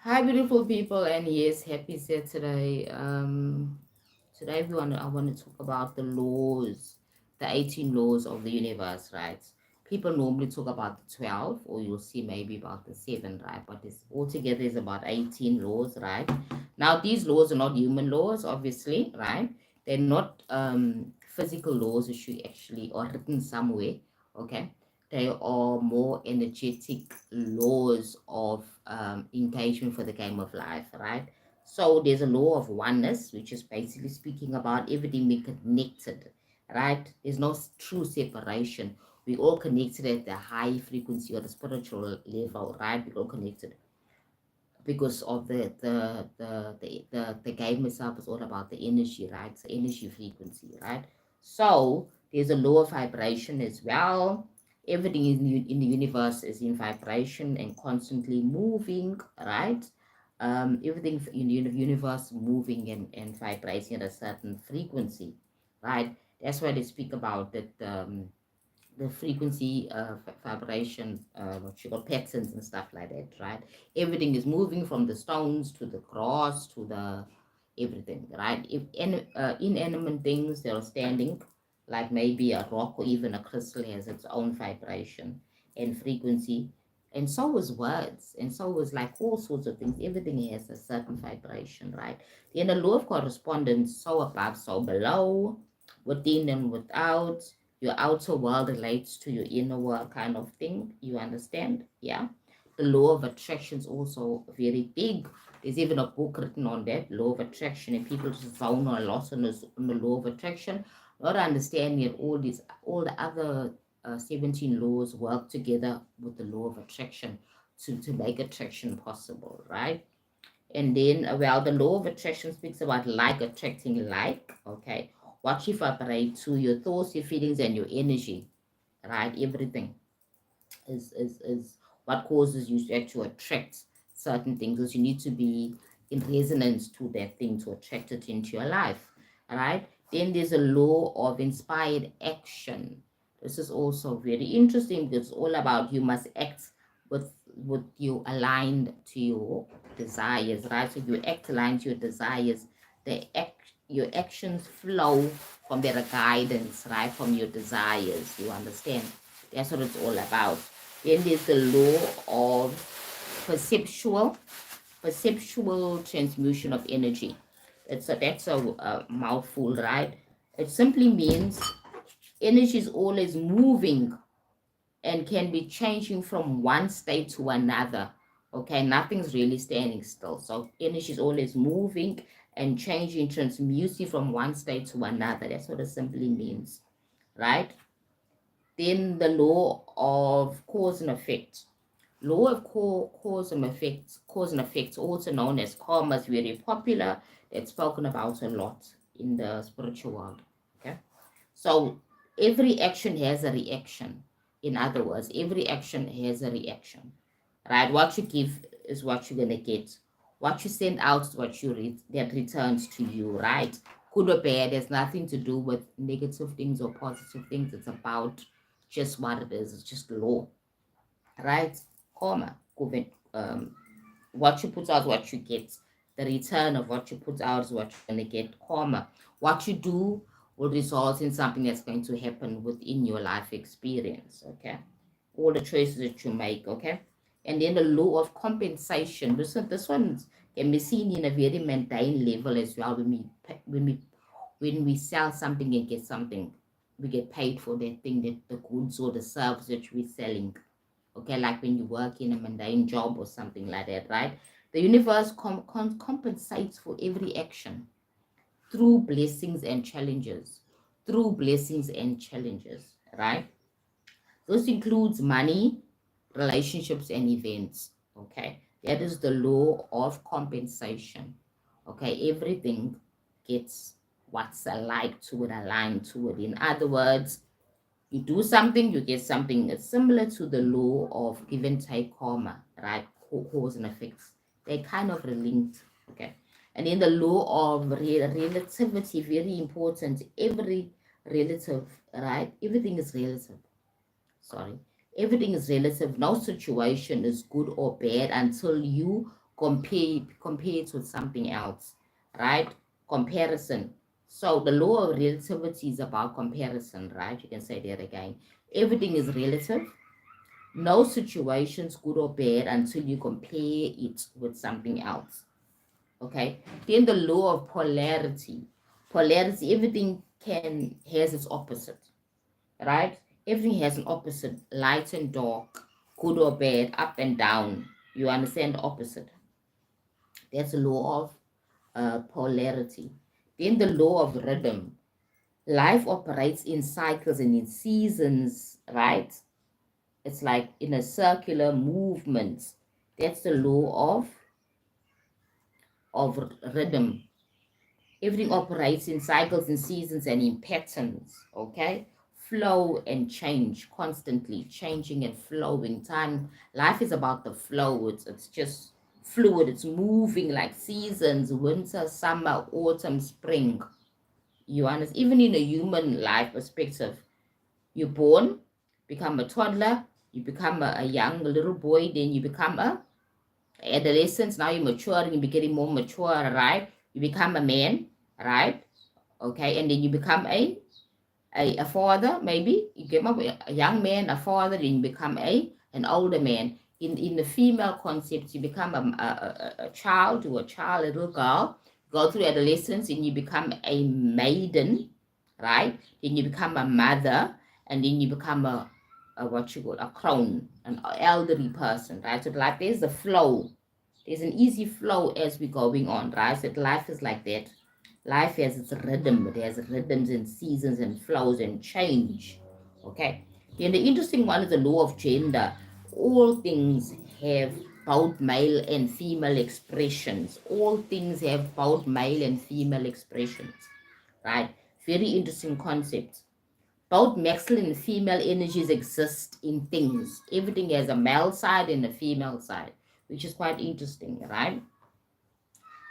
Hi, beautiful people, and yes, happy Saturday. Today I want to talk about the laws, the 18 laws of the universe, right? People normally talk about the 12, or you'll see maybe about the 7, right? But it's altogether is about 18 laws, right? Now, these laws are not human laws, obviously, right? They're not physical laws which you actually are written somewhere, okay? They are more energetic laws of engagement for the game of life, right? So there's a law of oneness, which is basically speaking about everything being connected, right? There's no true separation. We all connected at the high frequency or the spiritual level, right? We're all connected because of the game itself is all about the energy, right? So energy frequency, right? So there's a lower vibration as well. Everything in the universe is in vibration and constantly moving, right? Everything in the universe moving and vibrating at a certain frequency, right? That's why they speak about that. The frequency of vibration, what you call patterns and stuff like that, right? Everything is moving from the stones to the grass to the everything, right? If inanimate things that are standing, like maybe a rock or even a crystal, has its own vibration and frequency, and so is words, and so is like all sorts of things. Everything has a certain vibration, right? In the law of correspondence, so above, so below, within and without, your outer world relates to your inner world kind of thing. You understand? Yeah. The law of attraction is also very big. There's even a book written on that, law of attraction, and people just zone a lot on the law of attraction, not understanding that all the other 17 laws work together with the law of attraction to make attraction possible, right? And then, well, the law of attraction speaks about like attracting like, okay? What you vibrate to, your thoughts, your feelings, and your energy, right? Everything is what causes you to actually attract certain things, because you need to be in resonance to that thing to attract it into your life, all right? Then there's a law of inspired action. This is also very interesting because it's all about you must act with you aligned to your desires, right? So you act aligned to your desires, your actions flow from their guidance, right? From your desires, you understand? That's what it's all about. Then there's the law of perceptual perceptual transmutation of energy. That's a mouthful, right? It simply means energy is always moving and can be changing from one state to another. Okay, nothing's really standing still. So energy is always moving and changing, transmuting from one state to another. That's what it simply means, right? Then the law of cause and effect. Law of cause and effect, also known as karma, is very popular. It's spoken about a lot in the spiritual world. Okay, so every action has a reaction. In other words, every action has a reaction. Right? What you give is what you're gonna get. What you send out is what that returns to you. Right? Good or bad has nothing to do with negative things or positive things. It's about just what it is. It's just law, right? Karma. What you put out, what you get. The return of what you put out is what you're going to get. Karma. What you do will result in something that's going to happen within your life experience. Okay. All the choices that you make. Okay. And then the law of compensation. This one can be seen in a very mundane level as well. When we sell something and get something, we get paid for that thing, that the goods or the service that we're selling. Okay, like when you work in a mundane job or something like that, right? The universe compensates for every action through blessings and challenges. Through blessings and challenges, right? This includes money, relationships, and events. Okay, that is the law of compensation. Okay, everything gets what's alike to it, aligned to it. In other words, you do something, you get something. It's similar to the law of give and take karma, right? Cause and effects. They kind of linked, okay? And in the law of relativity, very important. Every relative, right? Everything is relative. Sorry. Everything is relative. No situation is good or bad until you compare it with something else, right? Comparison. So the law of relativity is about comparison, right? You can say that again. Everything is relative. No situation's good or bad until you compare it with something else. Okay. Then the law of polarity. Polarity, everything has its opposite, right? Everything has an opposite, light and dark, good or bad, up and down. You understand the opposite. That's the law of polarity. Then the law of rhythm. Life operates in cycles and in seasons, right? It's like in a circular movement. That's the law of rhythm. Everything operates in cycles and seasons and in patterns, okay? Flow and change, constantly changing and flowing. Time, life is about the flow. It's just fluid. It's moving like seasons, winter, summer, autumn, spring. You understand? Even in a human life perspective, you're born, become a toddler, you become a young little boy, then you become a adolescent. Now you're maturing, you're getting more mature, right? You become a man, right? Okay, and then you become a father, maybe you get up a young man, a father, then you become an older man. In the female concept, you become a child, or a child, a little girl, go through adolescence, and you become a maiden, right? Then you become a mother, and then you become a what you call a crone, an elderly person, right? So like there's a flow, there's an easy flow as we're going on, right? So life is like that. Life has its rhythm. It has rhythms and seasons and flows and change. Okay. Then the interesting one is the law of gender. All things have both male and female expressions. All things have both male and female expressions. Right? Very interesting concept. Both masculine and female energies exist in things. Everything has a male side and a female side, which is quite interesting, right?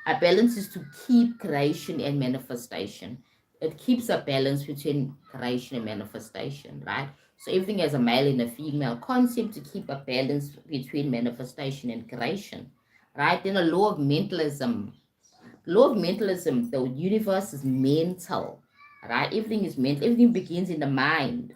A balance is to keep creation and manifestation. It keeps a balance between creation and manifestation, right? So everything has a male and a female concept to keep a balance between manifestation and creation, right? Then a law of mentalism. Law of mentalism, the universe is mental, right? Everything is mental. Everything begins in the mind.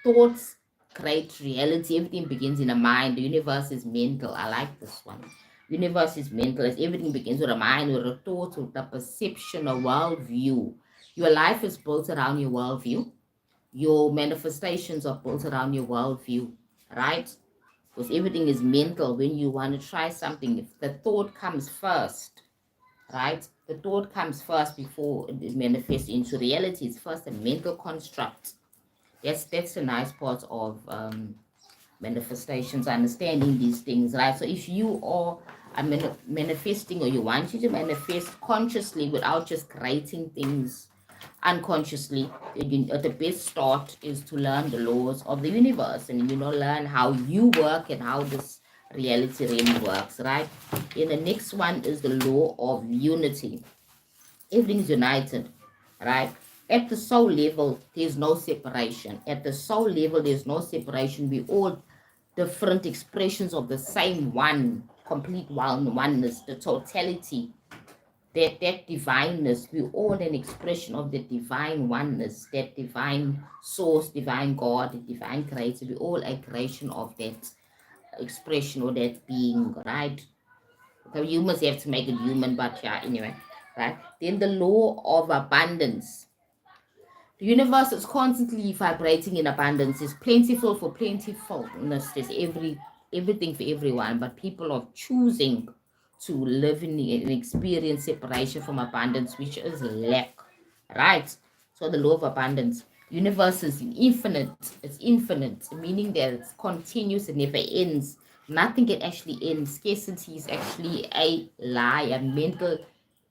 Thoughts create reality. Everything begins in the mind. The universe is mental. I like this one. Universe is mental. As everything begins with a mind, with a thought, with a perception, a worldview. Your life is built around your worldview. Your manifestations are built around your worldview, right? Because everything is mental. When you want to try something, if the thought comes first, right? The thought comes first before it manifests into reality. It's first a mental construct. That's a nice part of manifestations, understanding these things, right? So if you are manifesting, or you want you to manifest consciously without just creating things unconsciously, the best start is to learn the laws of the universe, and learn how you work and how this reality really works, right? And the next one is the law of unity. Everything's united, right? At the soul level, there's no separation. At the soul level, there's no separation. We all different expressions of the same one, complete oneness, the totality, that divineness. We all an expression of the divine oneness, that divine source, divine God, the divine creator. We all a creation of that expression or that being, right? Okay, humans have to make it human, but yeah, anyway, right? Then the law of abundance. The universe is constantly vibrating in abundance. It's plentiful for plentifulness. There's everything for everyone, but people are choosing to live in and experience separation from abundance, which is lack, right? So the law of abundance. Universe is infinite. It's infinite, meaning that it's continuous. It never ends. Nothing can actually end. Scarcity is actually a lie, a mental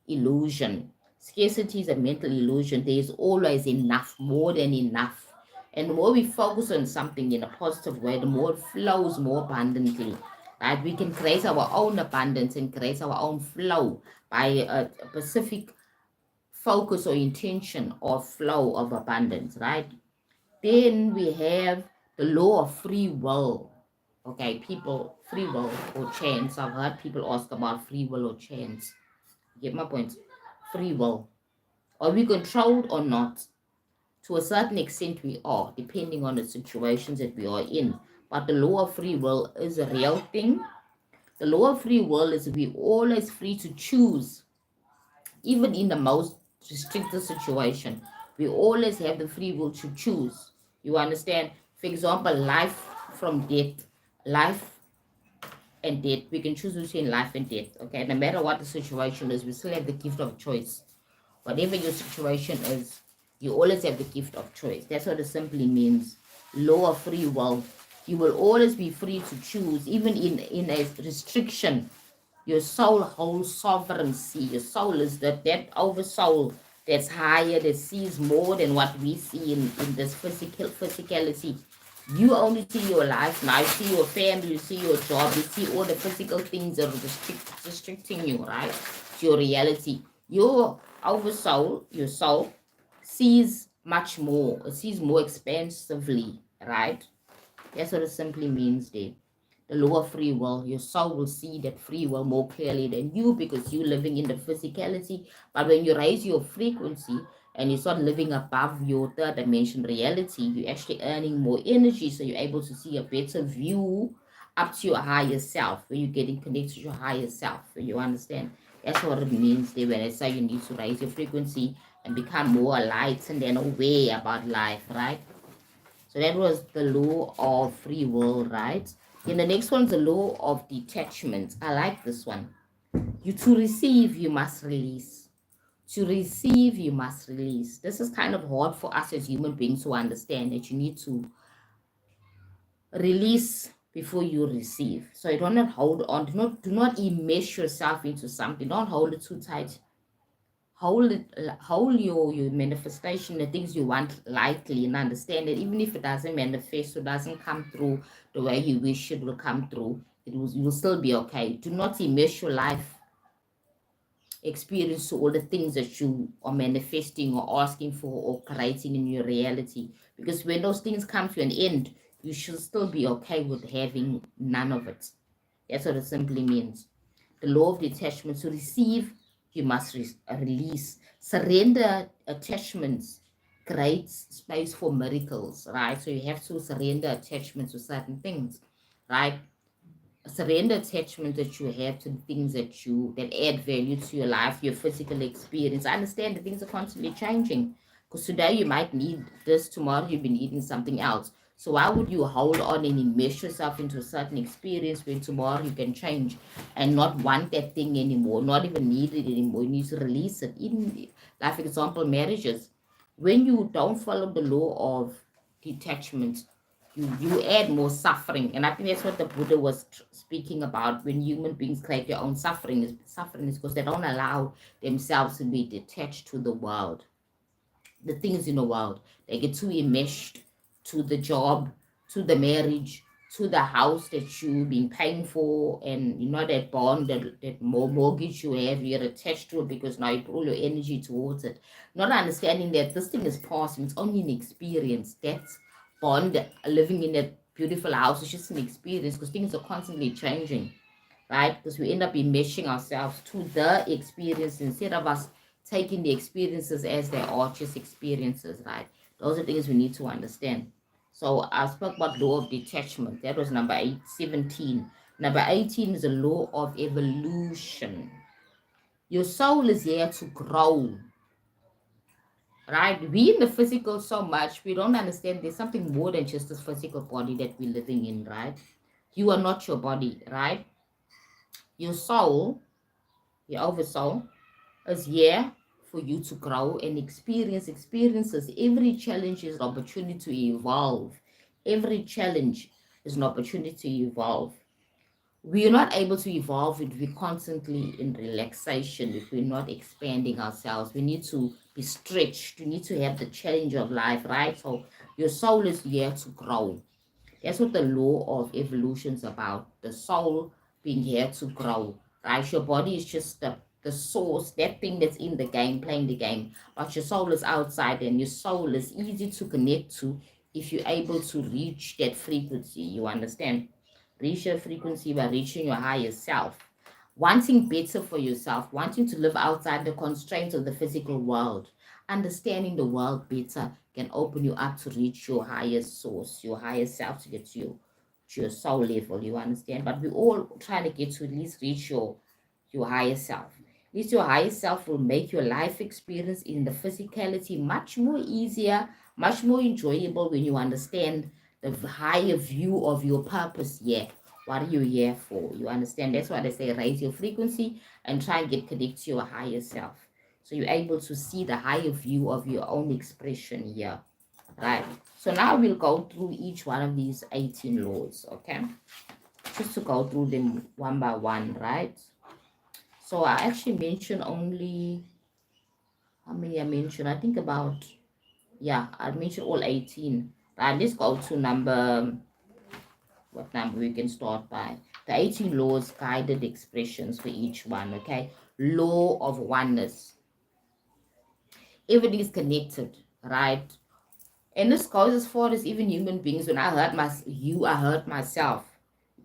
illusion. Scarcity is a mental illusion. There is always enough, more than enough. And the more we focus on something in a positive way, the more it flows more abundantly. Right? We can create our own abundance and create our own flow by a specific focus or intention or flow of abundance, right? Then we have the law of free will. Okay, people, free will or chance. I've heard people ask about free will or chance. You get my point? Free will. Are we controlled or not? To a certain extent, we are, depending on the situations that we are in. But the law of free will is a real thing. The law of free will is we always free to choose, even in the most restricted situation. We always have the free will to choose. You understand? For example, life from death, life and death. We can choose between life and death. Okay, no matter what the situation is, we still have the gift of choice. Whatever your situation is, you always have the gift of choice. That's what it simply means. Law of free will. You will always be free to choose, even in a restriction. Your soul holds sovereignty. Your soul is that oversoul that's higher, that sees more than what we see in this physicality. You only see your life now. You see your family, you see your job, you see all the physical things that are restricting you, right? To your reality. Your oversoul, your soul, sees much more. It sees more expansively, right? That's what it simply means there. The law of free will. Your soul will see that free will more clearly than you because you're living in the physicality. But when you raise your frequency and you start living above your third dimension reality, you're actually earning more energy. So you're able to see a better view up to your higher self, where you're getting connected to your higher self. You understand? That's what it means there when I say you need to raise your frequency and become more enlightened and aware about life, right? So that was the law of free will, right? And the next one's the law of detachment. I like this one. You to receive, you must release. To receive, you must release. This is kind of hard for us as human beings to understand that you need to release before you receive. So you don't hold on. Do not immerse yourself into something. Don't hold it too tight. Hold your manifestation, the things you want lightly, and understand that even if it doesn't manifest or doesn't come through the way you wish it will come through, you will still be okay. Do not immerse your life experience to all the things that you are manifesting or asking for or creating in your reality, because when those things come to an end, you should still be okay with having none of it. That's what it simply means. The law of detachment. To receive, you must release. Surrender attachments creates space for miracles, right? So you have to surrender attachments to certain things, right? Surrender attachment that you have to the things that add value to your life, your physical experience. I understand that things are constantly changing, because today you might need this, tomorrow you've been needing something else. So why would you hold on and immerse yourself into a certain experience when tomorrow you can change and not want that thing anymore, not even need it anymore? You need to release it. In, like for example, marriages, when you don't follow the law of detachment, you add more suffering. And I think that's what the Buddha was speaking about. When human beings create their own suffering is because they don't allow themselves to be detached to the world, the things in the world. They get too enmeshed to the job, to the marriage, to the house that you've been paying for, and you know that bond, that more mortgage you have, you're attached to it because now you put all your energy towards it. Not understanding that this thing is passing, it's only an experience. That's bond, living in that beautiful house is just an experience, because things are constantly changing, right? Because we end up enmeshing ourselves to the experience instead of us taking the experiences as they are, just experiences, right? Those are things we need to understand. So I spoke about law of detachment. That was number 17. Number 18 is the law of evolution. Your soul is here to grow, right? We in the physical so much, we don't understand there's something more than just this physical body that we're living in, right? You are not your body, right? Your soul, your oversoul, is here for you to grow and experience experiences. Every challenge is an opportunity to evolve. Every challenge is an opportunity to evolve. We are not able to evolve if we're constantly in relaxation, if we're not expanding ourselves. We need to be stretched. We need to have the challenge of life, right? So your soul is here to grow. That's what the law of evolution is about. The soul being here to grow, right? Your body is just the source, that thing that's in the game, playing the game. But your soul is outside, and your soul is easy to connect to if you're able to reach that frequency. You understand? Reach your frequency by reaching your higher self. Wanting better for yourself, wanting to live outside the constraints of the physical world, understanding the world better can open you up to reach your higher source, your higher self, to get to your soul level, you understand? But we all trying to get to at least reach your higher self. At least your higher self will make your life experience in the physicality much more easier, much more enjoyable when you understand the higher view of your purpose here. What are you here for? You understand? That's why they say raise your frequency and try and get connected to your higher self. So you're able to see the higher view of your own expression here. Right. So now we'll go through each one of these 18 laws, okay? Just to go through them one by one, right? So I actually mentioned only, how many I mentioned? I think about, yeah, I mentioned all 18. Right, let's go to number, what number we can start by? The 18 laws, guided expressions for each one, okay? Law of oneness. Everything is connected, right? And this goes as far as even human beings. When I hurt you, I hurt myself.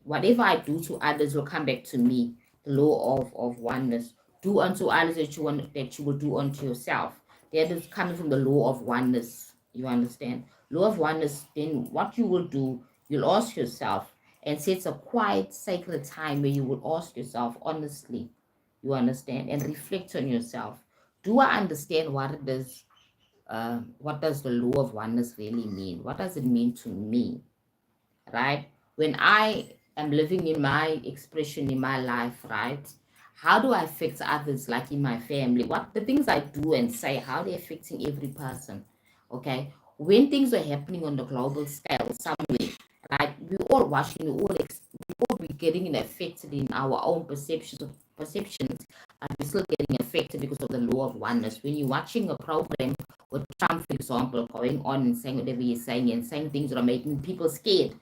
Whatever I do to others will come back to me. The law of oneness. Do unto others that you will do unto yourself. That is coming from the law of oneness. You understand? Law of oneness, then what you will do, you'll ask yourself, and set a quiet, sacred time where you will ask yourself honestly, you understand, and reflect on yourself. Do I understand what it is? What does the law of oneness really mean? What does it mean to me? Right? When I am living in my expression in my life, right? How do I affect others, like in my family? What the things I do and say, how they're affecting every person? Okay. When things are happening on the global scale somewhere, right? We all watching, we all be getting affected in our own perceptions, and we're still getting affected because of the law of oneness. When you're watching a program with Trump, for example, going on and saying whatever he's saying and saying things that are making people scared.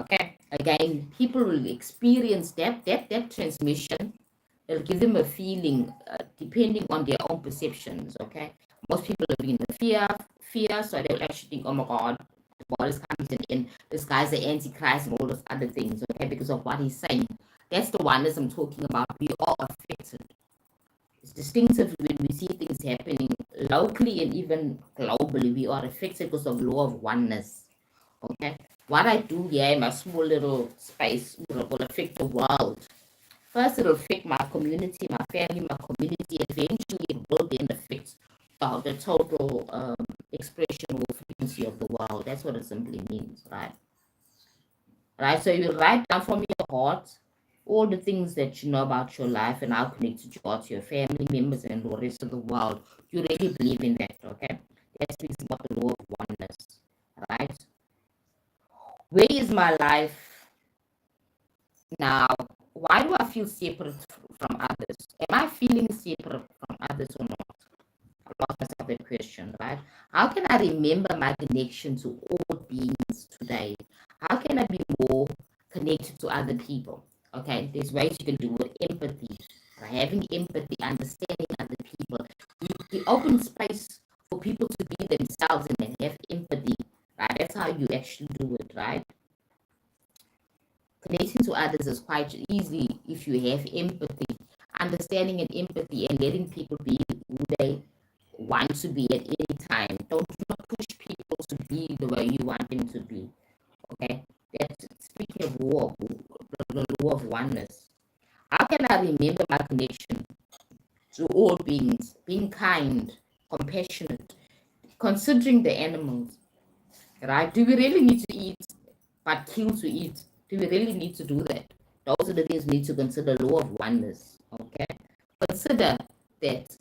Okay, again, people will experience that transmission. It'll give them a feeling, depending on their own perceptions. Okay, most people are in the fear, so they'll actually think, oh my God, the world is coming to an end. This guy's the antichrist and all those other things. Okay, because of what he's saying. That's the oneness I'm talking about. We are affected. It's distinctive when we see things happening locally and even globally. We are affected because of law of oneness. Okay, what I do here in my small little space will affect the world. First, it'll affect my community, my family, my community. Eventually, it will then affect the total expression or frequency of the world. That's what it simply means, right? Right. So you write down from your heart all the things that you know about your life and how connected you are to your family members and the rest of the world. You really believe in that, okay? That speaks about the law of oneness, right? Where is my life now? Why do I feel separate from others? Am I feeling separate from others or not? I ask myself that question, right? How can I remember my connection to all beings today? How can I be more connected to other people? Okay, there's ways you can do it. Empathy, right? Having empathy, understanding other people. You open space for people to be themselves and have empathy, right? That's how you actually do it, right? Connecting to others is quite easy if you have empathy, understanding and empathy, and letting people be who they want to be at any time. Don't not push people to be the way you want them to be. Okay, that's speaking of war, the law of oneness. How can I remember my connection to all beings, being kind, compassionate, considering the animals? Right? Do we really need to eat but kill to eat? Do we really need to do that? Those are the things we need to consider. Law of oneness. Okay? Consider that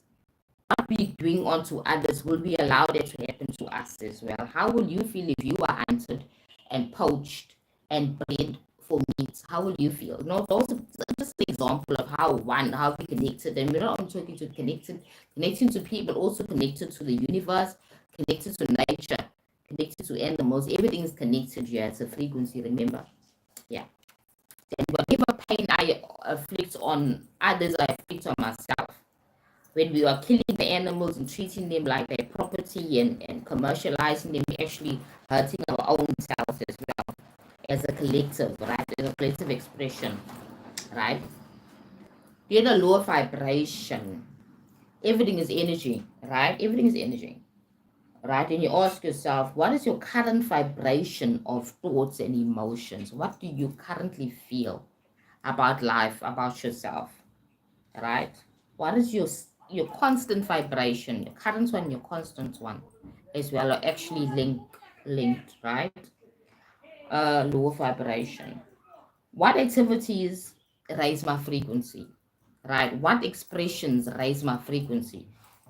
what we doing onto others, will we allow that to happen to us as well? How will you feel if you are hunted and poached and bred for meat? How will you feel? No, those are just an example of how we connected, and we're not only talking to connecting to people, also connected to the universe, connected to nature, connected to animals. Everything is connected here. It's a frequency, remember? Yeah. And whatever pain I afflict on others, I afflict on myself. When we are killing the animals and treating them like their property and commercializing them, we're actually hurting our own selves as well. as a collective, right? As a collective expression, right? You're in a lower vibration. Everything is energy, right? Everything is energy, right? And you ask yourself, what is your current vibration of thoughts and emotions? What do you currently feel about life, about yourself, right? What is your constant vibration? Your current one, your constant one, as well, are actually linked, right? Lower vibration. What activities raise my frequency, right? What expressions raise my frequency?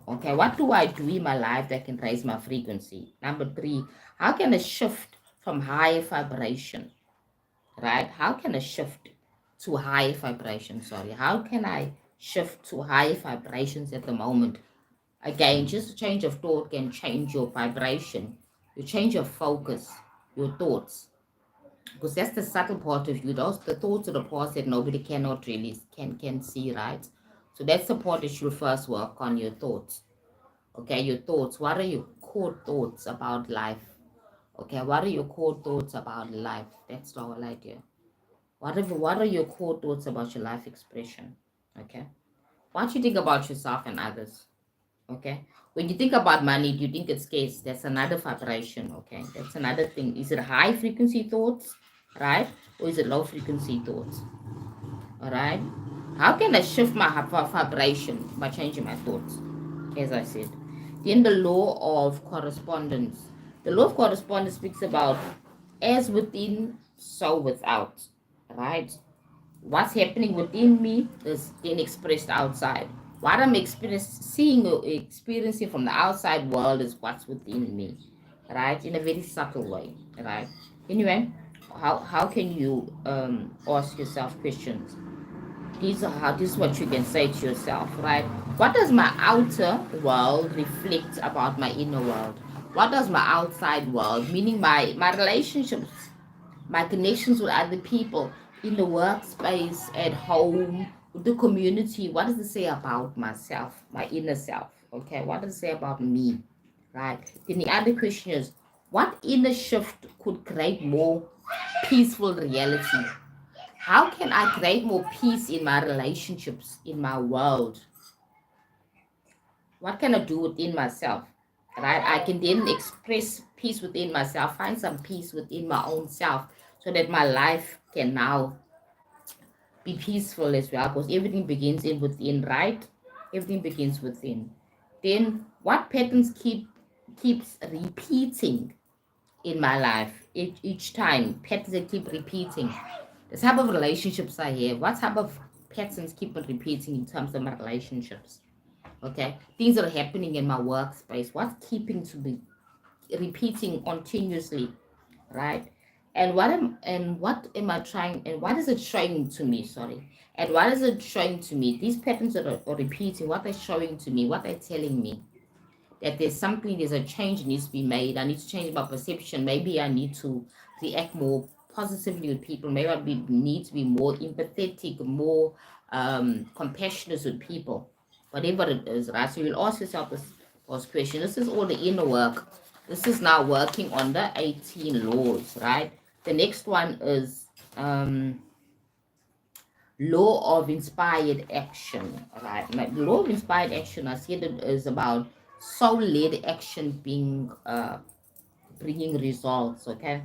Okay, what do I do in my life that can raise my frequency? Number three, how can I shift from high vibration, right? How can I shift to high vibration? Sorry, how can I shift to high vibrations at the moment? Again, just a change of thought can change your vibration. You change your focus, your thoughts, because that's the subtle part of you. Those the thoughts of the past that nobody cannot really can see, right? So that's the part that you first work on, your thoughts. Okay, your thoughts. What are your core thoughts about life? Okay, what are your core thoughts about life? That's the whole idea. What are your core thoughts about your life expression? Okay. What you think about yourself and others? Okay. When you think about money, do you think it's scarce? That's another vibration. Okay. That's another thing. Is it high frequency thoughts, right? Or is it low frequency thoughts? All right. How can I shift my vibration by changing my thoughts? As I said. Then the law of correspondence. The law of correspondence speaks about as within, so without. Right? What's happening within me is then expressed outside. What I'm seeing or experiencing from the outside world is what's within me, right? In a very subtle way, right? Anyway, how can you ask yourself questions? This is what you can say to yourself, right? What does my outer world reflect about my inner world? What does my outside world, meaning my relationships, my connections with other people in the workspace, at home, with the community, what does it say about myself, my inner self? Okay, what does it say about me? Right. Then the other question is, what inner shift could create more peaceful reality? How can I create more peace in my relationships, in my world? What can I do within myself? Right? I can then express peace within myself, find some peace within my own self, so that my life can now be peaceful as well, because everything begins in within, right? Everything begins within. Then what patterns keeps repeating in my life each time? Patterns that keep repeating. The type of relationships I have, what type of patterns keep on repeating in terms of my relationships? Okay, things that are happening in my workspace, what's keeping to be repeating continuously, right? And what am I trying, and what is it showing to me? Sorry. And what is it showing to me? These patterns that are repeating, what they're showing to me, what they're telling me, that there's a change needs to be made. I need to change my perception. Maybe I need to react more positively with people. Maybe need to be more empathetic, more compassionate with people. Whatever it is, right? So you'll ask yourself this question. This is all the inner work. This is now working on the 18 laws, right? The next one is law of inspired action, right? Like the law of inspired action, I said it is about soul-led action being bringing results. Okay,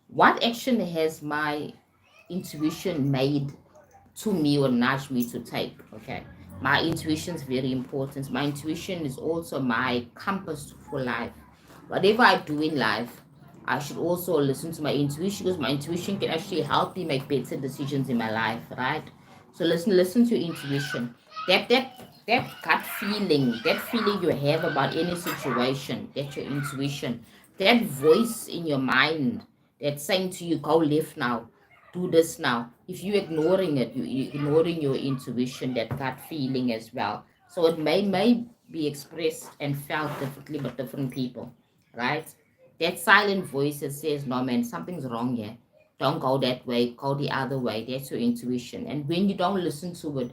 what action has my intuition made to me or nudged me to take? Okay, my intuition is very important. My intuition is also my compass for life. Whatever I do in life, I should also listen to my intuition, because my intuition can actually help me make better decisions in my life, right? So listen to your intuition. That gut feeling, that feeling you have about any situation, that's your intuition. That voice in your mind that's saying to you, go left now, do this now. If you're ignoring it, you're ignoring your intuition, that gut feeling as well. So it may be expressed and felt differently by different people, right? That silent voice that says, no man, something's wrong here. Don't go that way, go the other way. That's your intuition. And when you don't listen to it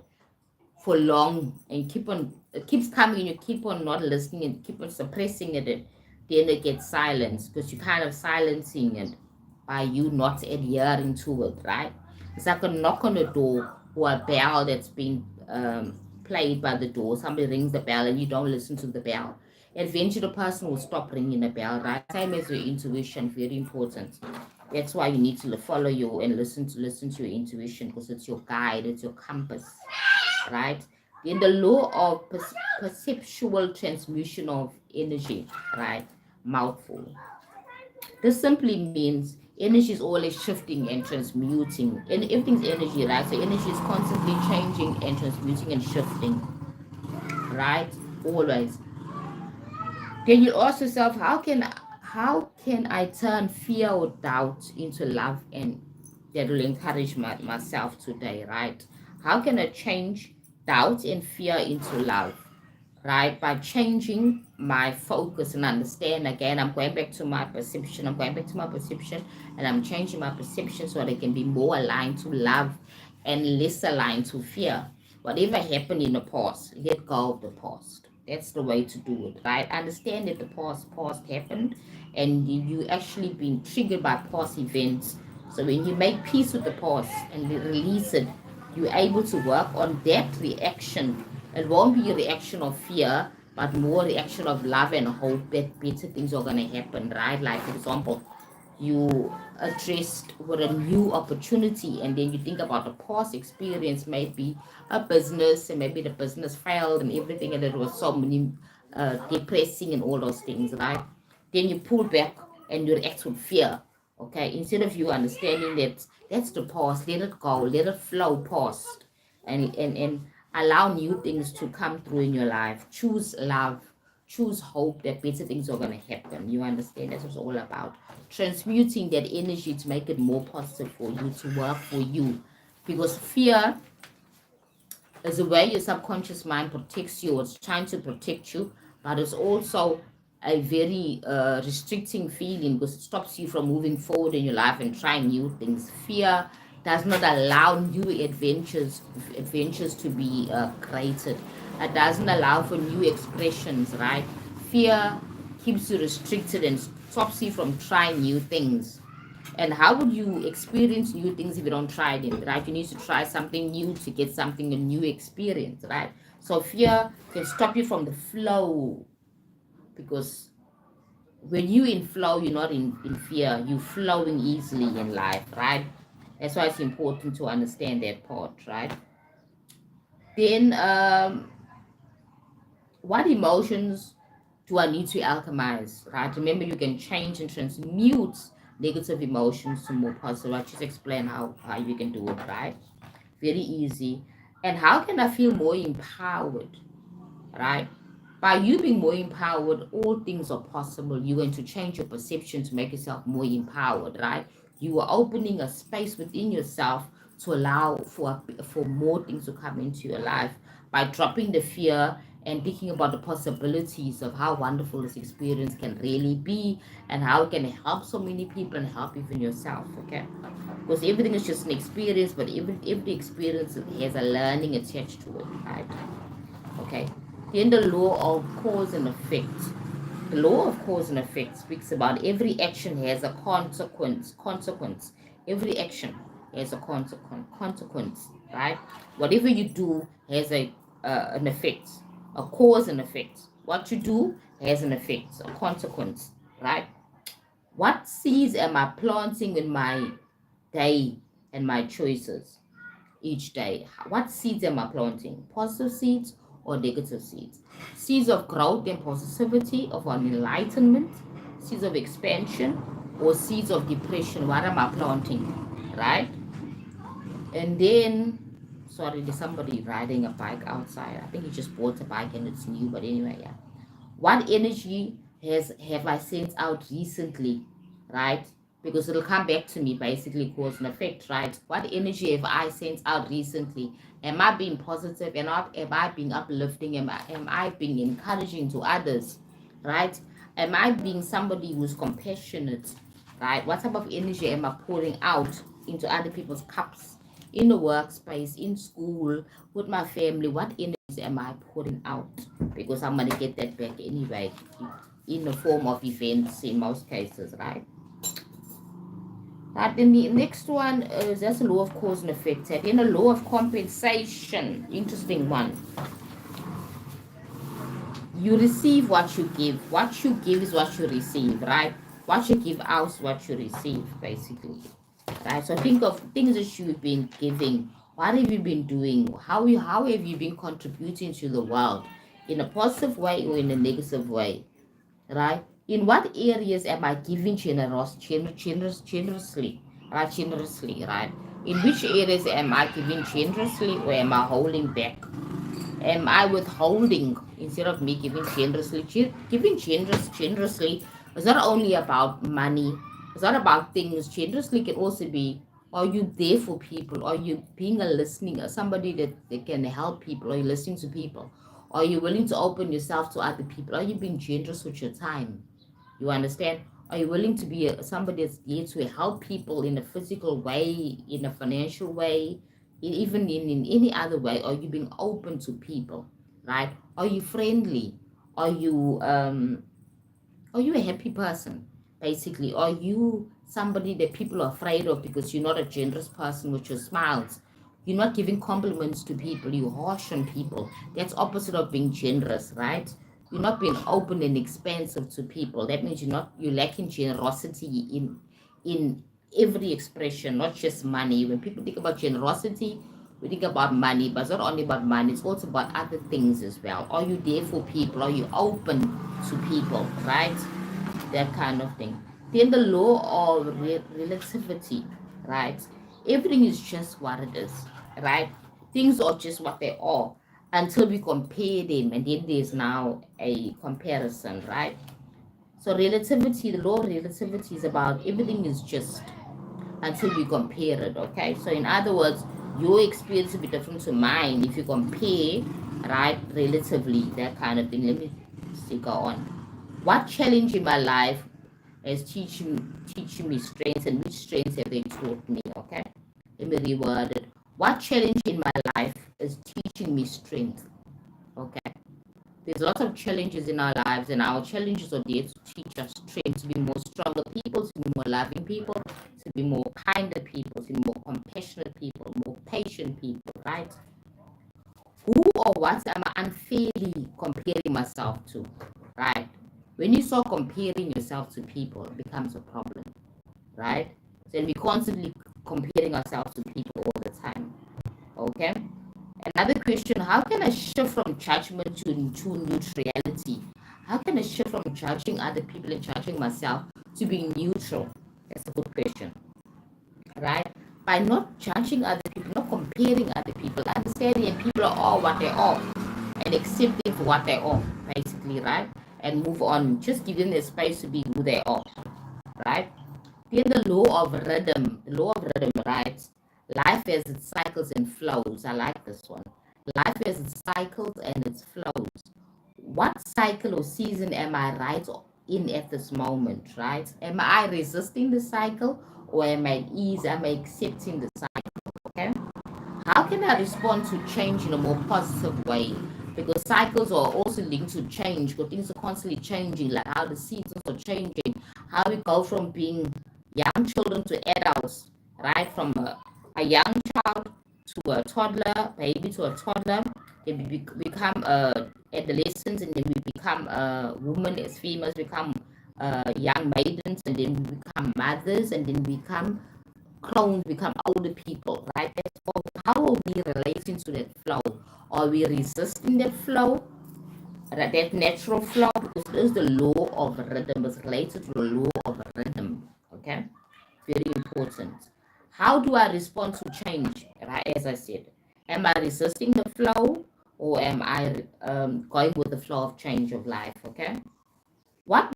for long and it keeps coming and you keep on not listening and keep on suppressing it, then it gets silenced, because you're kind of silencing it. by you not adhering to it, right? It's like a knock on the door or a bell that's been played by the door. Somebody rings the bell and you don't listen to the bell. Eventually, the person will stop ringing the bell, right? Same as your intuition, very important. That's why you need to follow you and listen to your intuition, because it's your guide, it's your compass, right? In the law of perceptual transmission of energy, right? Mouthful. This simply means energy is always shifting and transmuting. And everything's energy, right? So energy is constantly changing and transmuting and shifting, right? Always. Then you ask yourself, how can I turn fear or doubt into love, and that will encourage myself today, right? How can I change doubt and fear into love? Right? By changing my focus and understand again, I'm going back to my perception. I'm going back to my perception and I'm changing my perception so that it can be more aligned to love and less aligned to fear. Whatever happened in the past, let go of the past. That's the way to do it, right? Understand that the past happened, and you actually been triggered by past events. So when you make peace with the past and release it, you're able to work on that reaction. It won't be a reaction of fear, but more reaction of love and hope that better things are going to happen, right? Like, for example, you addressed with a new opportunity, and then you think about the past experience, maybe a business, and maybe the business failed and everything, and it was so many depressing and all those things, right? Then you pull back and you react with fear. Okay, instead of you understanding that that's the past, let it go, let it flow past, and allow new things to come through in your life. Choose love, choose hope that better things are going to happen. You understand? That's what it's all about. Transmuting that energy to make it more positive for you, to work for you. Because fear is the way your subconscious mind protects you. It's trying to protect you, but it's also a very restricting feeling, because it stops you from moving forward in your life and trying new things. Fear does not allow new adventures to be created. It doesn't allow for new expressions, right? Fear keeps you restricted and stops you from trying new things. And how would you experience new things if you don't try them, right? You need to try something new to get something, a new experience, right? So fear can stop you from the flow, because when you in flow, you're not in fear. You're flowing easily in life, right? That's why it's important to understand that part, right? Then what emotions do I need to alchemize, right? Remember, you can change and transmute negative emotions to more positive. I just explain how you can do it, right? Very easy. And how can I feel more empowered, right? By you being more empowered, all things are possible. You're going to change your perception to make yourself more empowered, right? You are opening a space within yourself to allow for more things to come into your life by dropping the fear and thinking about the possibilities of how wonderful this experience can really be, and how it can help so many people and help even yourself, okay? Because everything is just an experience, but every experience has a learning attached to it, right? Okay. Then the law of cause and effect. The law of cause and effect speaks about every action has a consequence. Consequence. Every action has a consequence. Right. Whatever you do has an effect, a cause and effect. What you do has an effect, a consequence. Right. What seeds am I planting in my day and my choices each day? What seeds am I planting? Positive seeds or negative seeds? Seeds of growth and positivity, of an enlightenment, seeds of expansion, or seeds of depression? What am I planting? Right? And then, sorry, there's somebody riding a bike outside. I think he just bought a bike and it's new, but anyway, yeah. What energy have I sent out recently, right? Because it'll come back to me, basically cause and effect, right? What energy have I sent out recently? Am I being positive? Am I being uplifting? Am I being encouraging to others, right? Am I being somebody who's compassionate, right? What type of energy am I pouring out into other people's cups, in the workspace, in school, with my family? What energy am I pouring out? Because I'm going to get that back anyway, in the form of events in most cases, right? Right, then the next one is that's a law of cause and effect. And then a law of compensation. Interesting one. You receive what you give. What you give is what you receive, right? What you give out is what you receive, basically. Right? So think of things that you've been giving. What have you been doing? How have you been contributing to the world in a positive way or in a negative way? Right? In what areas am I giving generously? Right? Generously, right? In which areas am I giving generously or am I holding back? Am I withholding instead of me giving generously? Giving generously is not only about money. It's not about things. Generously can also be, are you there for people? Are you being a listening, somebody that can help people? Are you listening to people? Are you willing to open yourself to other people? Are you being generous with your time? You understand? Are you willing to be somebody that's there to help people in a physical way, in a financial way, even in any other way? Are you being open to people, right? Are you friendly? Are you are you a happy person? Basically, are you somebody that people are afraid of because you're not a generous person with your smiles? You're not giving compliments to people, you're harsh on people. That's opposite of being generous, right? You're not being open and expansive to people. That means you're lacking generosity in every expression, not just money. When people think about generosity, we think about money, but it's not only about money, it's also about other things as well. Are you there for people? Are you open to people, right? That kind of thing. Then the law of relativity, right? Everything is just what it is, right? Things are just what they are until we compare them, and then there's now a comparison, right? So relativity, the law of relativity is about everything is just until we compare it, okay? So in other words, your experience will be different to mine if you compare, right? Relatively, that kind of thing. Let me see, go on. What challenge in my life is teaching me strengths, and which strengths have they taught me, okay? Let me reword it. What challenge in my life is teaching me strength, okay? There's lots of challenges in our lives, and our challenges are there to teach us strength, to be more stronger people, to be more loving people, to be more kinder people, to be more compassionate people, more patient people, right? Who or what am I unfairly comparing myself to, right? When you start comparing yourself to people, it becomes a problem, right? So we're constantly comparing ourselves to people all the time, okay? Another question, how can I shift from judgment to neutrality? How can I shift from judging other people and judging myself to being neutral? That's a good question, right? By not judging other people, not comparing other people, understanding people are all what they are and accepting for what they are, basically, right? And move on, just give them the space to be who they are, right? Then the law of rhythm, right? Life has its cycles and flows. I like this one. Life has its cycles and its flows. What cycle or season am I right in at this moment, right? Am I resisting the cycle or am I at ease? Am I accepting the cycle? Okay. How can I respond to change in a more positive way? Because cycles are also linked to change, because things are constantly changing, like how the seasons are changing, how we go from being young children to adults, right? From a young child to a toddler, baby to a toddler, then we become adolescents, and then we become women as females, become young maidens, and then we become mothers, and then we become clones, become older people, right? That's all. How are we relating to that flow? Are we resisting that flow, that natural flow? Because it is the law of rhythm, it's related to the law of rhythm, okay? Very important. How do I respond to change, right? As I said, am I resisting the flow or am I going with the flow of change of life, okay? What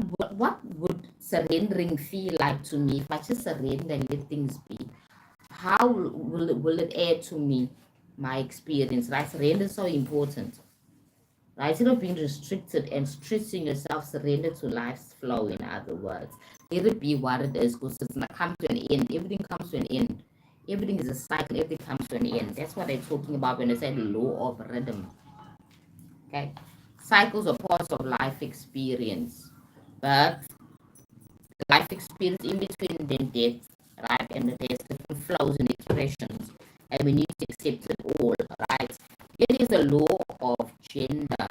would surrendering feel like to me if I just surrender and let things be? How will it add to me, my experience, right? Surrender is so important, right? Instead of being restricted and stressing yourself, surrender to life's flow, in other words. Let it be what it is, because it's not come to an end. Everything comes to an end. Everything is a cycle, everything comes to an end. That's what they're talking about when they say the law of rhythm. Okay, cycles are parts of life experience, but life experience in between them death, right? And it has different flows and expressions, and we need to accept it all, right? Here is the law of gender,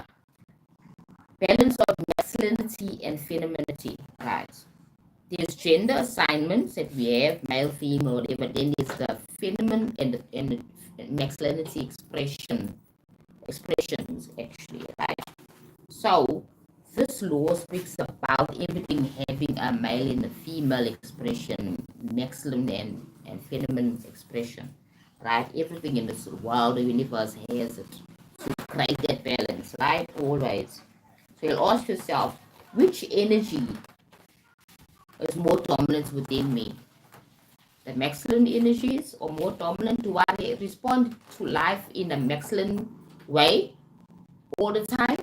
balance of masculinity and femininity, right? There's gender assignments that we have, male, female, whatever. Then there's the feminine and masculinity expressions, actually, right? So this law speaks about everything having a male and a female expression, masculine and feminine expression, right? Everything in this world, the universe has it to create that balance, right? Always. So you'll ask yourself, which energy is more dominant within me? The masculine energies are more dominant? Do I respond to life in a masculine way all the time?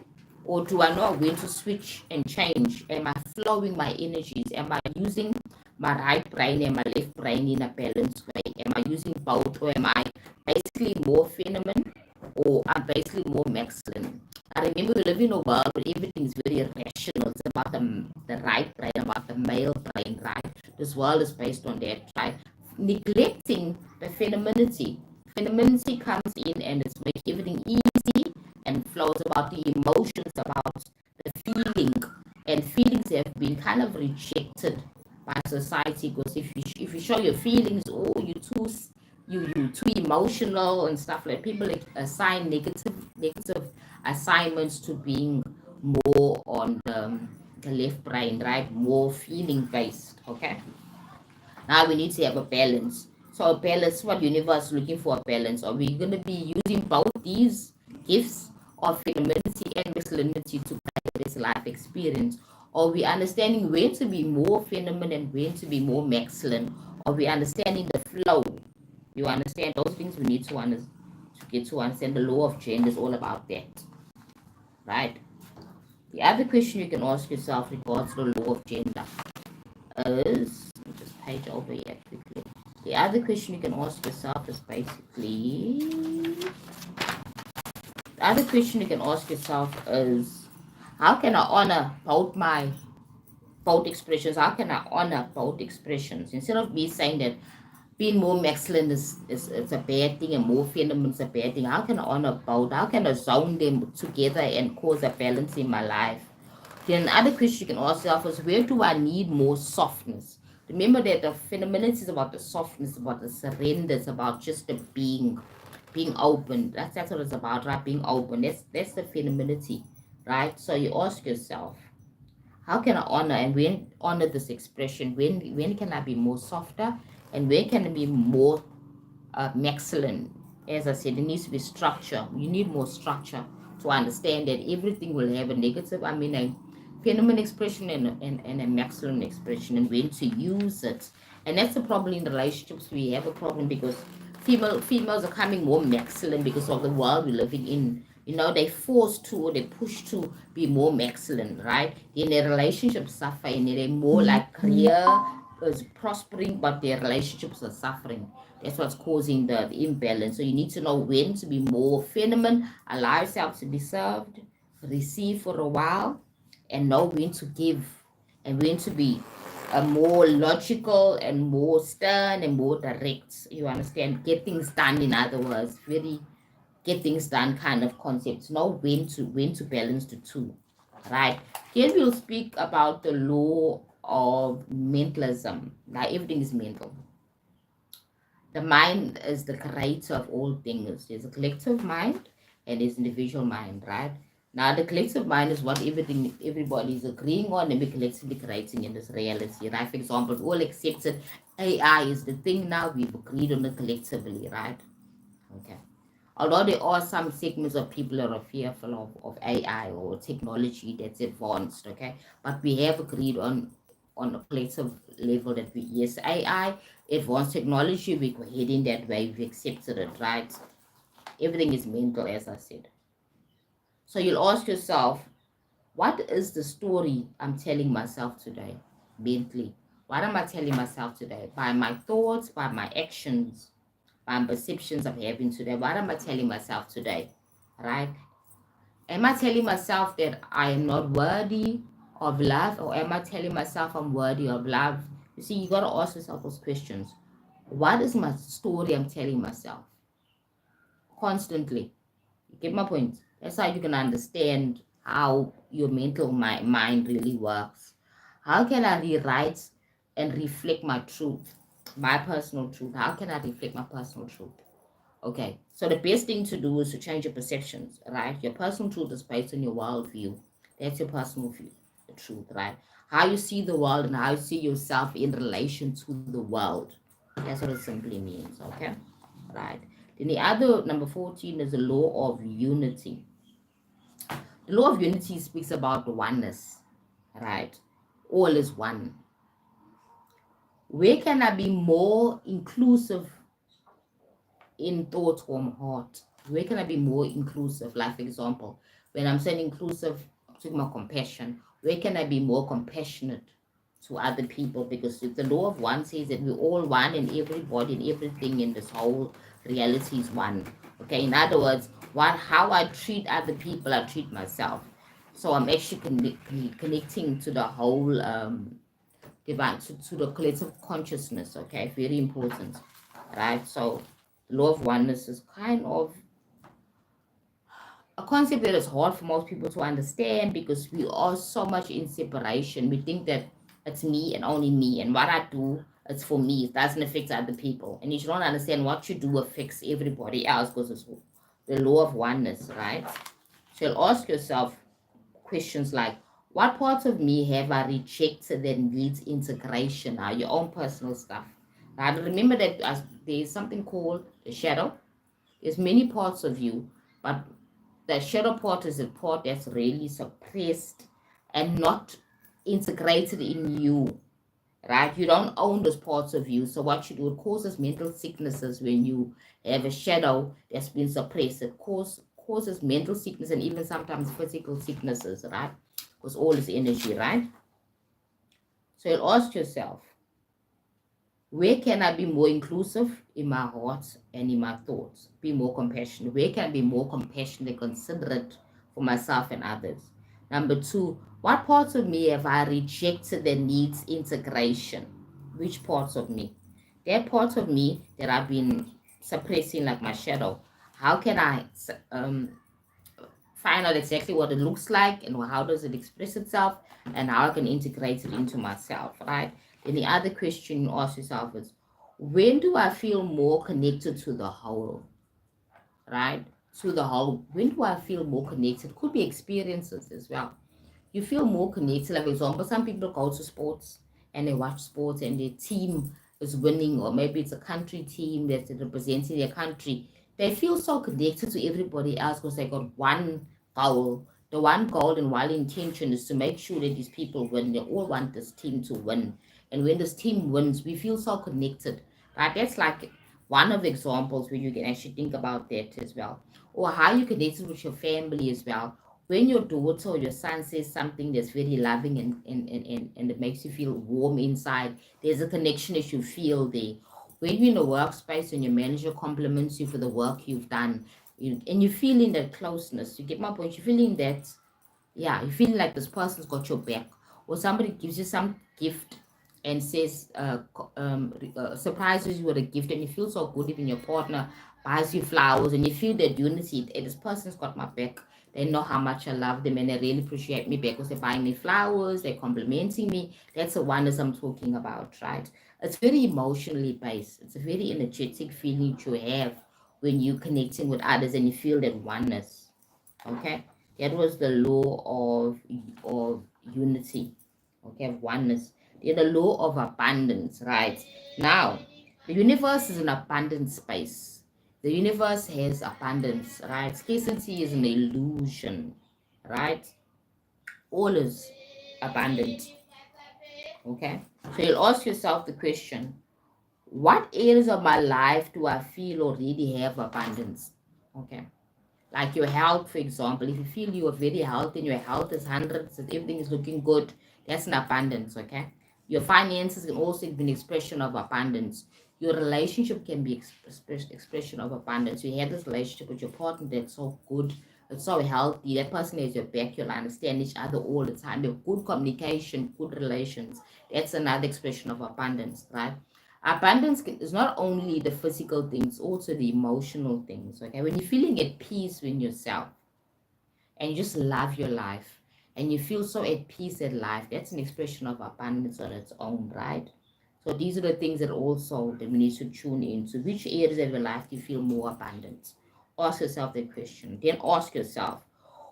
Or do I know when to switch and change? Am I flowing my energies? Am I using my right brain and my left brain in a balanced way? Am I using both? Or am I basically more feminine? Or I'm basically more masculine? I remember we live in a world where everything is very rational. It's about the right brain, about the male brain, right? This world is based on that, right? Neglecting the femininity. Femininity comes in and it's makes everything easy and flows about the emotions, about the feeling. And feelings have been kind of rejected by society, because if you show your feelings, oh, you too emotional and stuff, like people assign negative assignments to being more on the left brain, right? More feeling based. Okay. Now we need to have a balance. So a balance, what universe is looking for, a balance. Are we going to be using both these gifts of femininity and masculinity to create this life experience? Or are we understanding when to be more feminine and when to be more masculine? Are we understanding the flow? You understand those things? We need to get to understand the law of gender is all about that, right? The other question you can ask yourself regards to the law of gender is, let me just page over here quickly. The other question you can ask yourself is basically, the other question you can ask yourself is, how can I honor both expressions? How can I honor both expressions? Instead of me saying that being more masculine is a bad thing and more feminine is a bad thing, how can I honor both? How can I zone them together and cause a balance in my life? Then another question you can ask yourself is, where do I need more softness? Remember that the femininity is about the softness, about the surrender, it's about just the being open. That's what it's about, right? Being open. That's the femininity, right? So you ask yourself, how can I honor and when honor this expression? When can I be more softer and when can I be more masculine? As I said, it needs to be structure. You need more structure to understand that everything will have a negative, I mean, a feminine expression and a masculine expression, and when to use it. And that's the problem in relationships. We have a problem because females are coming more masculine because of the world we're living in. You know, they forced to or they push to be more masculine, right? Then their relationships suffer and they're more like career is prospering, but their relationships are suffering. That's what's causing the imbalance. So you need to know when to be more feminine, allow yourself to be served, receive for a while, and know when to give and when to be more logical and more stern and more direct. You understand? Get things done, in other words, very get things done kind of concepts. Know when to balance the two. Right. Here we'll speak about the law of mentalism. Now everything is mental. The mind is the creator of all things. There's a collective mind and there's individual mind, right? Now the collective mind is what everybody is agreeing on and we're collectively creating in this reality, right? For example, we all accepted AI is the thing now, we've agreed on it collectively, right? Okay. Although there are some segments of people that are fearful of AI or technology that's advanced, okay? But we have agreed on a collective level that yes, AI, advanced technology, we go heading that way, we accepted it, right? Everything is mental, as I said. So you'll ask yourself, what is the story I'm telling myself today, mentally? What am I telling myself today? By my thoughts, by my actions, by perceptions I'm having today. What am I telling myself today, right? Am I telling myself that I am not worthy of love, or am I telling myself I'm worthy of love? You see, you got to ask yourself those questions. What is my story I'm telling myself constantly? You get my point? That's how you can understand how your mental mind really works. How can I rewrite and reflect my truth, my personal truth? How can I reflect my personal truth? Okay, so the best thing to do is to change your perceptions, right? Your personal truth is based on your worldview. That's your personal view, the truth, right? How you see the world and how you see yourself in relation to the world. That's what it simply means, okay? Right. Then the other, number 14, is the law of unity. The law of unity speaks about oneness, right? All is one. Where can I be more inclusive in thought or heart? Where can I be more inclusive? Like, for example, when I'm saying inclusive, I'm talking about compassion. Where can I be more compassionate to other people? Because if the law of one says that we're all one and everybody and everything in this whole reality is one. Okay, in other words, how I treat other people, I treat myself. So I'm actually connecting to the whole divine, to the collective consciousness. Okay, very important, right? So the law of oneness is kind of a concept that is hard for most people to understand because we are so much in separation. We think that it's me and only me, and what I do, it's for me. It doesn't affect other people. And you don't understand what you do affects everybody else because it's the law of oneness, right? So you'll ask yourself questions like, what parts of me have I rejected that needs integration? Now, your own personal stuff. Now, remember that there's something called the shadow. There's many parts of you, but the shadow part is a part that's really suppressed and not integrated in you, right? You don't own those parts of you. So what you do, it causes mental sicknesses when you have a shadow that's been suppressed. It causes mental sickness and even sometimes physical sicknesses, right? Because all is energy, right? So you'll ask yourself, where can I be more inclusive in my heart and in my thoughts? Be more compassionate. Where can I be more compassionate and considerate for myself and others? Number two, what parts of me have I rejected that needs integration? Which parts of me? There are parts of me that I've been suppressing, like my shadow. How can I find out exactly what it looks like and how does it express itself and how I can integrate it into myself, right? Then the other question you ask yourself is, when do I feel more connected to the whole, right? To the whole. When do I feel more connected? Could be experiences as well. You feel more connected. Like, for example, some people go to sports and they watch sports and their team is winning, or maybe it's a country team that's representing their country. They feel so connected to everybody else because they got one goal. The one goal and one intention is to make sure that these people win. They all want this team to win. And when this team wins, we feel so connected. Right? That's like one of the examples where you can actually think about that as well. Or how you connected with your family as well. When your daughter or your son says something that's very loving and it makes you feel warm inside, there's a connection that you feel there. When you're in a workspace and your manager compliments you for the work you've done, and you're feeling that closeness, you get my point, you're feeling that, yeah, you feel like this person's got your back, or somebody gives you some gift and says surprises you with a gift, and you feel so good. Even your partner buys you flowers and you feel that unity, this person's got my back. They know how much I love them and they really appreciate me because they're buying me flowers, they're complimenting me. That's the oneness I'm talking about, right? It's very emotionally based. It's a very energetic feeling you have when you're connecting with others and you feel that oneness. Okay, that was the law of unity. Okay, oneness. Then the law of abundance, right? Now, the universe is an abundant space. The universe has abundance, right? Scarcity is an illusion, right? All is abundant. Okay, so you'll ask yourself the question: what areas of my life do I feel already have abundance? Okay, like your health, for example. If you feel you are very healthy and your health is hundreds and everything is looking good, that's an abundance. Okay, your finances can also be an expression of abundance. Your relationship can be expression of abundance. You have this relationship with your partner that's so good, it's so healthy. That person has your back. You'll understand each other all the time. You have good communication, good relations. That's another expression of abundance, right? Abundance is not only the physical things, also the emotional things. Okay, when you're feeling at peace with yourself and you just love your life and you feel so at peace at life, that's an expression of abundance on its own, right? So these are the things that also that we need to tune into. Which areas of your life do you feel more abundant? Ask yourself that question. Then ask yourself,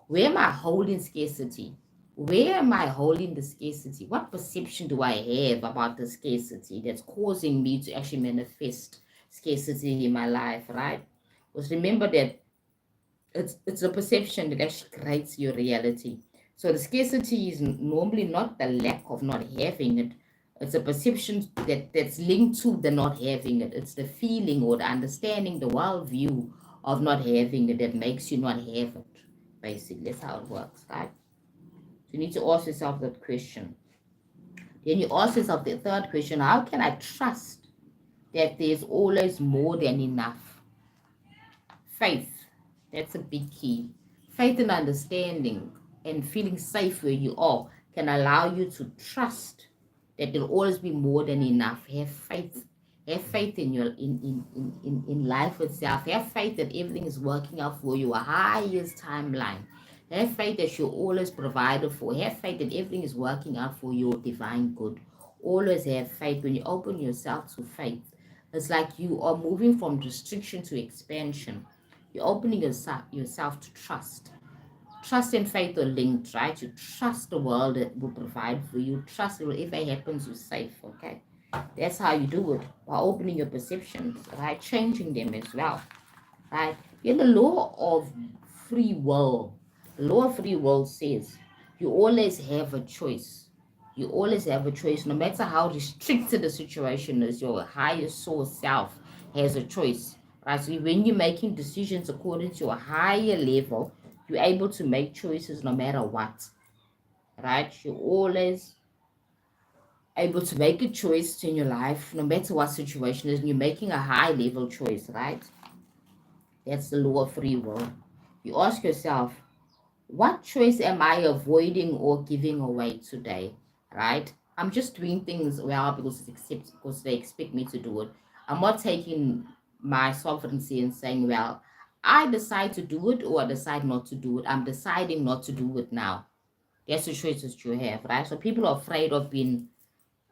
where am I holding scarcity? Where am I holding the scarcity? What perception do I have about the scarcity that's causing me to actually manifest scarcity in my life, right? Because remember that it's a perception that actually creates your reality. So the scarcity is normally not the lack of not having it. It's a perception that's linked to the not having it. It's the feeling or the understanding, the worldview of not having it that makes you not have it. Basically, that's how it works, right? So you need to ask yourself that question. Then you ask yourself the third question: how can I trust that there's always more than enough? Faith, that's a big key. Faith and understanding and feeling safe where you are can allow you to trust that there'll always be more than enough. Have faith. Have faith in your in life itself. Have faith that everything is working out for you, a highest timeline. Have faith that you're always provided for. Have faith that everything is working out for your divine good. Always have faith. When you open yourself to faith, it's like you are moving from restriction to expansion. You're opening yourself to trust. Trust and faith are linked, right? You trust the world that will provide for you. Trust that whatever happens, you're safe, okay? That's how you do it, by opening your perceptions, right? Changing them as well, right? In the law of free will, the law of free will says you always have a choice. You always have a choice, no matter how restricted the situation is. Your higher soul self has a choice, right? So when you're making decisions according to a higher level, you're able to make choices no matter what, right? You're always able to make a choice in your life, no matter what situation is, and you're making a high level choice, right? That's the law of free will. You ask yourself, what choice am I avoiding or giving away today? Right? I'm just doing things well because they expect me to do it. I'm not taking my sovereignty and saying, well, I decide to do it or I decide not to do it. I'm deciding not to do it now. That's the choices you have, right? So people are afraid of being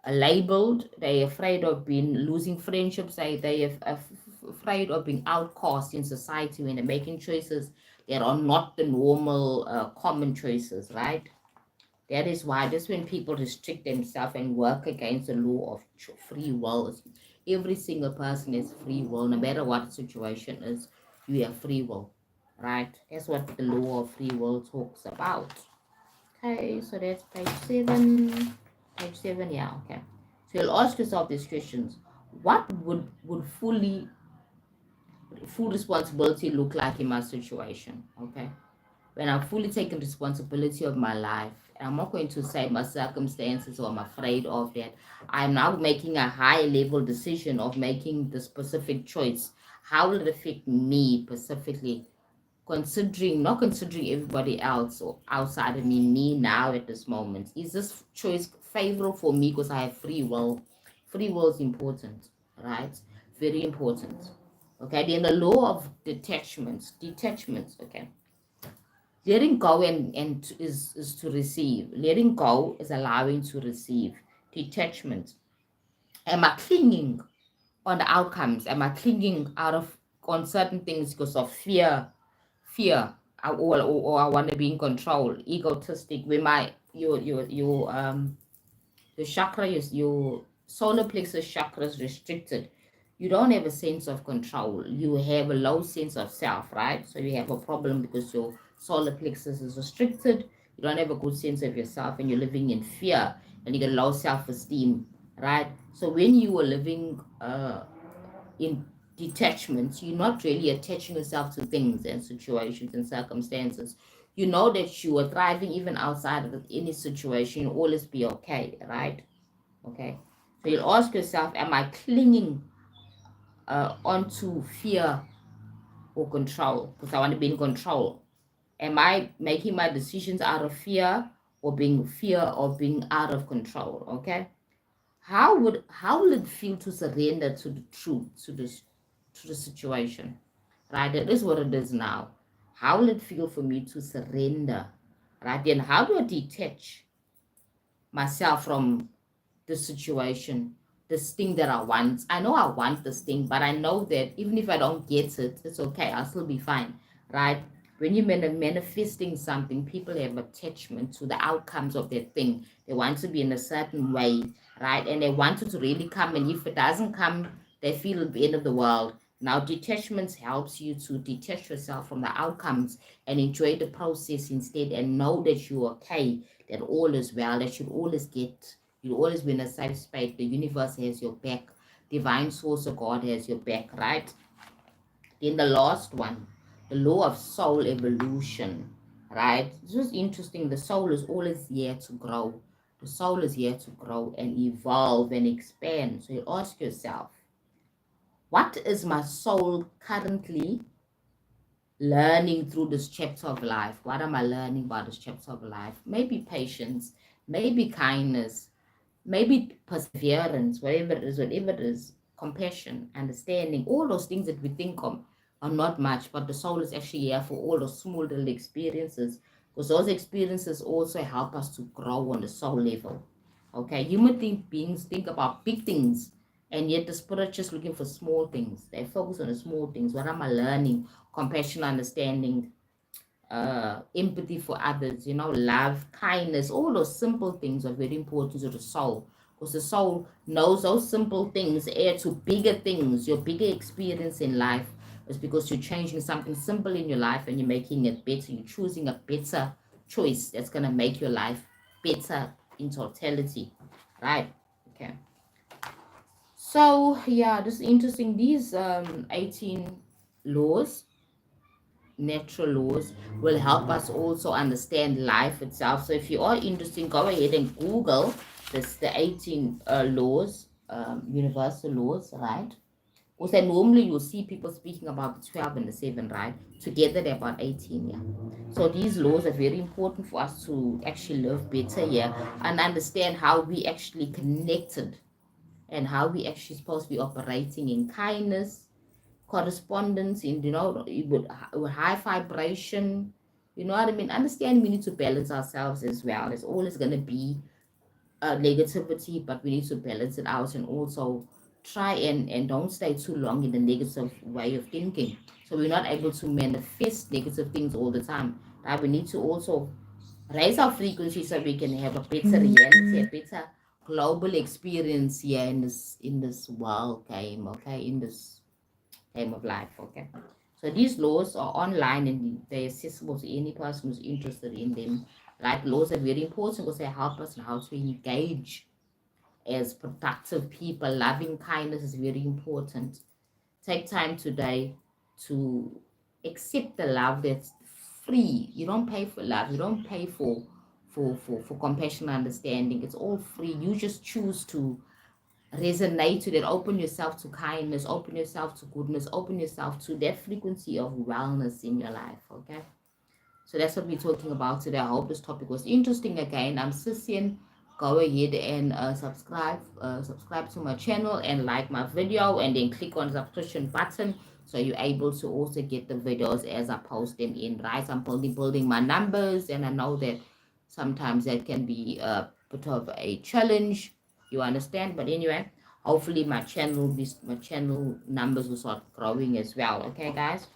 labeled. They're afraid of being losing friendships. They are afraid of being outcast in society when they're making choices that are not the normal common choices, right? That is why just when people restrict themselves and work against the law of free will. Every single person is free will, no matter what the situation is. You have free will, right? That's what the law of free will talks about. Okay, so that's page 7. Page 7, yeah, okay. So you'll ask yourself these questions. What would full responsibility look like in my situation? Okay. When I'm fully taking responsibility of my life, and I'm not going to say my circumstances or I'm afraid of that. I'm now making a high level decision of making the specific choice. How will it affect me specifically? Not considering everybody else or outside of me now at this moment. Is this choice favorable for me because I have free will? Free will is important, right? Very important. Okay, then the law of detachments, okay. Letting go is to receive. Letting go is allowing to receive. Detachment. Am I clinging on the outcomes? Am I clinging out of on certain things because of fear, or I want to be in control, egotistic? Where my your chakra is your solar plexus chakra is restricted. You don't have a sense of control. You have a low sense of self, right? So you have a problem because your solar plexus is restricted. You don't have a good sense of yourself and you're living in fear and you get low self-esteem, right? So when you are living in detachment, you're not really attaching yourself to things and situations and circumstances. You know that you are thriving even outside of any situation. You'll always be okay, right? Okay. So you'll ask yourself, am I clinging onto fear or control? Because I want to be in control. Am I making my decisions out of fear or being fear of being out of control? Okay. how will it feel to surrender to the truth, to the situation, right? That is what it is now. How will it feel for me to surrender, right? Then how do I detach myself from the situation, this thing that I want? I know I want this thing, but I know that even if I don't get it, it's okay. I'll still be fine, right? When you're manifesting something, people have attachment to the outcomes of that thing. They want to be in a certain way, right? And they want it to really come. And if it doesn't come, they feel at the end of the world. Now, detachment helps you to detach yourself from the outcomes and enjoy the process instead, and know that you're okay, that all is well, that you'll always be in a safe space. The universe has your back. Divine source of God has your back, right? Then the last one, the law of soul evolution, right? This is interesting. The soul is always here to grow. The soul is here to grow and evolve and expand. So you ask yourself, what is my soul currently learning through this chapter of life? What am I learning about this chapter of life? Maybe patience, maybe kindness, maybe perseverance, whatever it is, compassion, understanding, all those things that we think of are not much, but the soul is actually here for all those small little experiences, because those experiences also help us to grow on the soul level. Okay, human beings think about big things, and yet the spirit just looking for small things. They focus on the small things. What am I learning? Compassion, understanding, empathy for others, love, kindness, all those simple things are very important to the soul, because the soul knows those simple things add to bigger things. Your bigger experience in life is because you're changing something simple in your life and you're making it better. You're choosing a better choice that's going to make your life better in totality, right? Okay. So, yeah, this is interesting. These 18 laws, natural laws, will help us also understand life itself. So if you are interested, go ahead and Google the 18 laws, universal laws, right? Because then normally you'll see people speaking about the 12 and the 7, right? Together they're about 18, yeah. So these laws are very important for us to actually live better, yeah, and understand how we actually connected and how we actually supposed to be operating in kindness, correspondence, in with high vibration. You know what I mean? Understand we need to balance ourselves as well. There's always going to be negativity, but we need to balance it out, and also try and don't stay too long in the negative way of thinking. So we're not able to manifest negative things all the time. Right? We need to also raise our frequency so we can have a better reality, a better global experience here in this world game, okay, in this game of life, okay. So these laws are online and they're accessible to any person who's interested in them. Like, laws are very important because they help us in how to engage as productive people. Loving kindness is very important. Take time today to accept the love that's free. You don't pay for love. You don't pay for compassion and understanding. It's all free. You just choose to resonate to that. Open yourself to kindness. Open yourself to goodness. Open yourself to that frequency of wellness in your life. Okay. So that's what we're talking about today. I hope this topic was interesting. Again, I'm Sissy. Go ahead and subscribe to my channel and like my video, and then click on the subscription button so you're able to also get the videos as I post them in, right? I'm building my numbers, and I know that sometimes that can be a bit of a challenge, you understand, but anyway, hopefully my channel numbers will start growing as well. Okay, guys.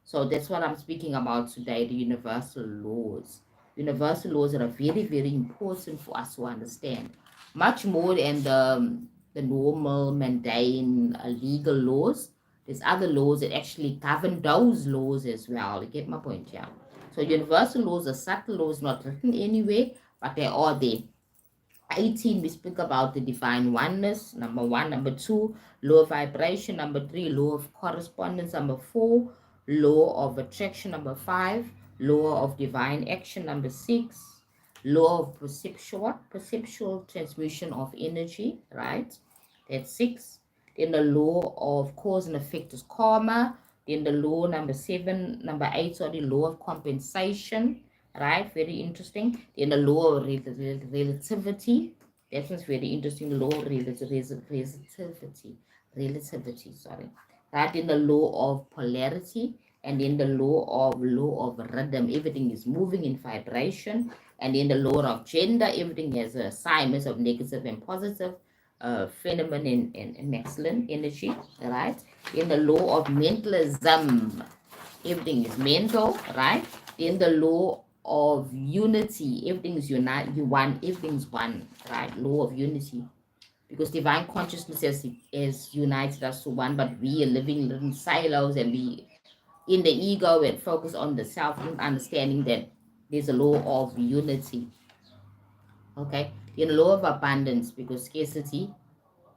So that's what I'm speaking about today, the universal laws. Universal laws that are very, very important for us to understand. Much more than the normal, mundane, legal laws. There's other laws that actually govern those laws as well. You get my point here? So universal laws are subtle laws not written anywhere, but they are there. 18, we speak about the divine oneness, number 1. Number 2, law of vibration. Number 3, law of correspondence. Number 4, law of attraction. Number 5, law of divine action. Number 6, law of perceptual transmission of energy, right? That's 6. Then the law of cause and effect is karma. Then the law number 8, sorry, law of compensation, right? Very interesting. Then the law of relativity, That one's very interesting. Law of relativity, sorry. Right, in the law of polarity and in the law of rhythm, everything is moving in vibration. And in the law of gender, everything has a assignments of negative and positive, feminine and masculine energy, right? In the law of mentalism, everything is mental, right? In the law of unity, everything is unite, you one, everything's one, right? Law of unity. Because divine consciousness has united us to one, but we are living in silos, and we in the ego and focus on the self, understanding that there's a law of unity. Okay. In the law of abundance, because scarcity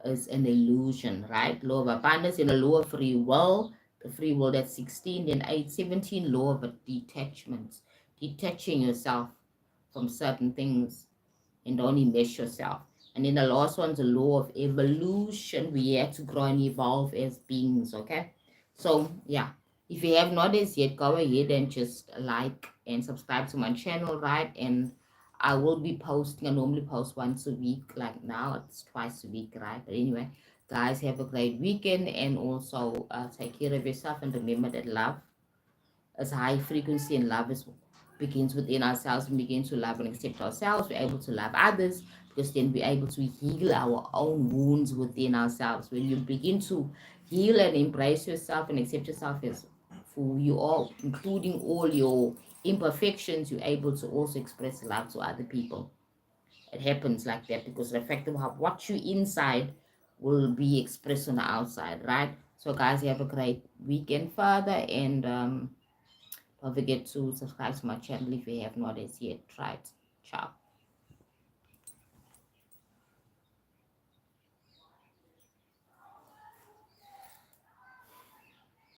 is an illusion, right? Law of abundance. In the law of free will, the free will, that's 16, then 8, 17, law of detachment, detaching yourself from certain things and only mesh yourself. And then the last one's the law of evolution. We have to grow and evolve as beings, okay? So, yeah, if you have not as yet, go ahead and just like and subscribe to my channel, right? And I will be posting, I normally post once a week, like now it's twice a week, right? But anyway, guys, have a great weekend, and also take care of yourself, and remember that love as high frequency, and love is begins within ourselves. We begin to love and accept ourselves, we're able to love others, because then we're able to heal our own wounds within ourselves. When you begin to heal and embrace yourself and accept yourself as who you are, including all your imperfections, you're able to also express love to other people. It happens like that because the fact of what you inside will be expressed on the outside, right? So guys, you have a great weekend further, and don't forget to subscribe to my channel if you have not as yet tried. Ciao.